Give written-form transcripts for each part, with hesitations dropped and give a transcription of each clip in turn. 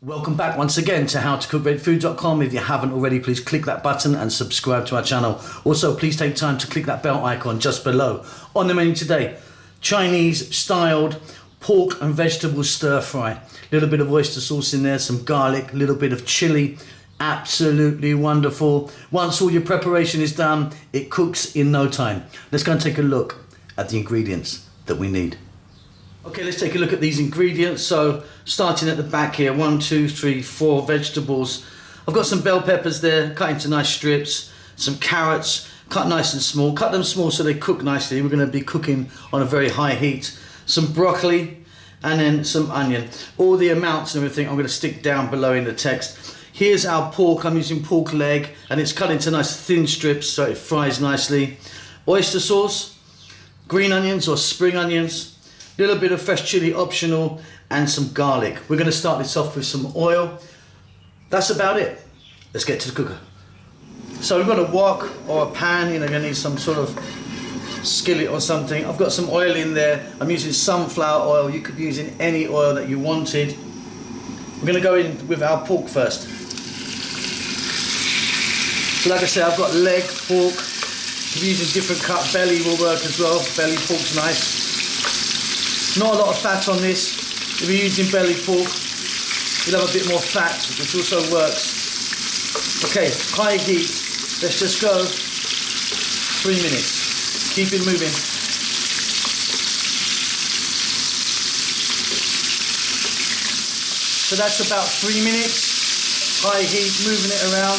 Welcome back once again to howtocookreadyfood.com. If you haven't already, please click that button and subscribe to our channel. Also, please take time to click that bell icon just below. On the menu today, Chinese styled pork and vegetable stir fry. A little bit of oyster sauce in there, some garlic, a little bit of chili. Absolutely wonderful. Once all your preparation is done, it cooks in no time. Let's go and take a look at the ingredients that we need. Okay, let's take a look at these ingredients. So starting at the back here, 1, 2, 3, 4 vegetables. I've got some bell peppers there, cut into nice strips, some carrots, cut nice and small. Cut them small so they cook nicely. We're going to be cooking on a very high heat. Some broccoli and then some onion. All the amounts and everything I'm going to stick down below in the text. Here's our pork. I'm using pork leg and it's cut into nice thin strips so it fries nicely. Oyster sauce, green onions or spring onions, a little bit of fresh chili optional, and some garlic. We're going to start this off with some oil. That's about it. Let's get to the cooker. So we've got a wok or a pan, you're going to need some sort of skillet or something. I've got some oil in there. I'm using sunflower oil. You could be using any oil that you wanted. We're going to go in with our pork first. So like I said, I've got leg pork. If you're using different cut, belly will work as well. Belly pork's nice. Not a lot of fat on this. If you're using belly pork, you'll have a bit more fat, which also works. Okay, high heat. Let's just go 3 minutes. Keep it moving. So that's about 3 minutes. High heat, moving it around.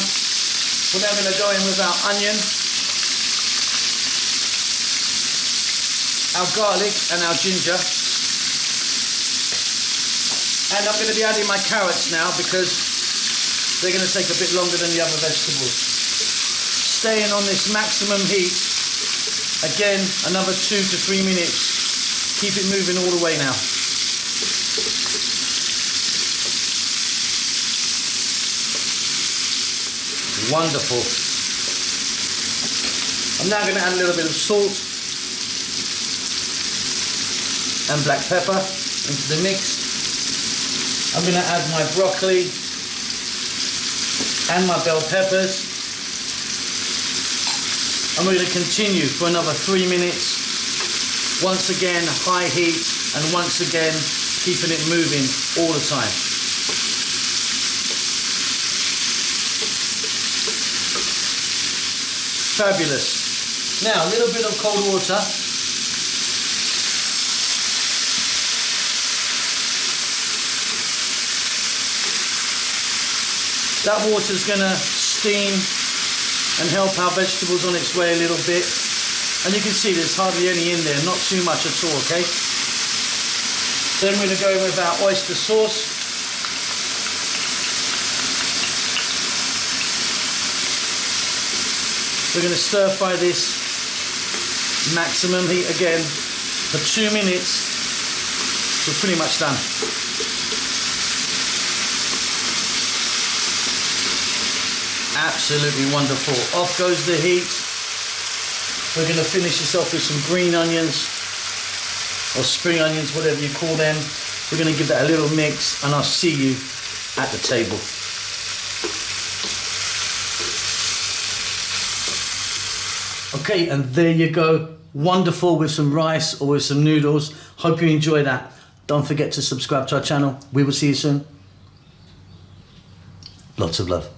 We're now going to go in with our onion, our garlic and our ginger. And I'm going to be adding my carrots now because they're going to take a bit longer than the other vegetables. Staying on this maximum heat. Again, another 2 to 3 minutes. Keep it moving all the way now. Wonderful. I'm now going to add a little bit of salt and black pepper into the mix. I'm going to add my broccoli and my bell peppers. And we're going to continue for another 3 minutes. Once again, high heat, and once again, keeping it moving all the time. Fabulous. Now, a little bit of cold water. That water's going to steam and help our vegetables on its way a little bit. And you can see there's hardly any in there, not too much at all, okay? Then we're going to go in with our oyster sauce. We're going to stir fry this maximum heat again for 2 minutes. We're pretty much done. Absolutely wonderful. Off goes the heat. We're going to finish this off with some green onions or spring onions, whatever you call them. We're going to give that a little mix and I'll see you at the table. Okay, and there you go. Wonderful with some rice or with some noodles. Hope you enjoy that. Don't forget to subscribe to our channel. We will see you soon. Lots of love.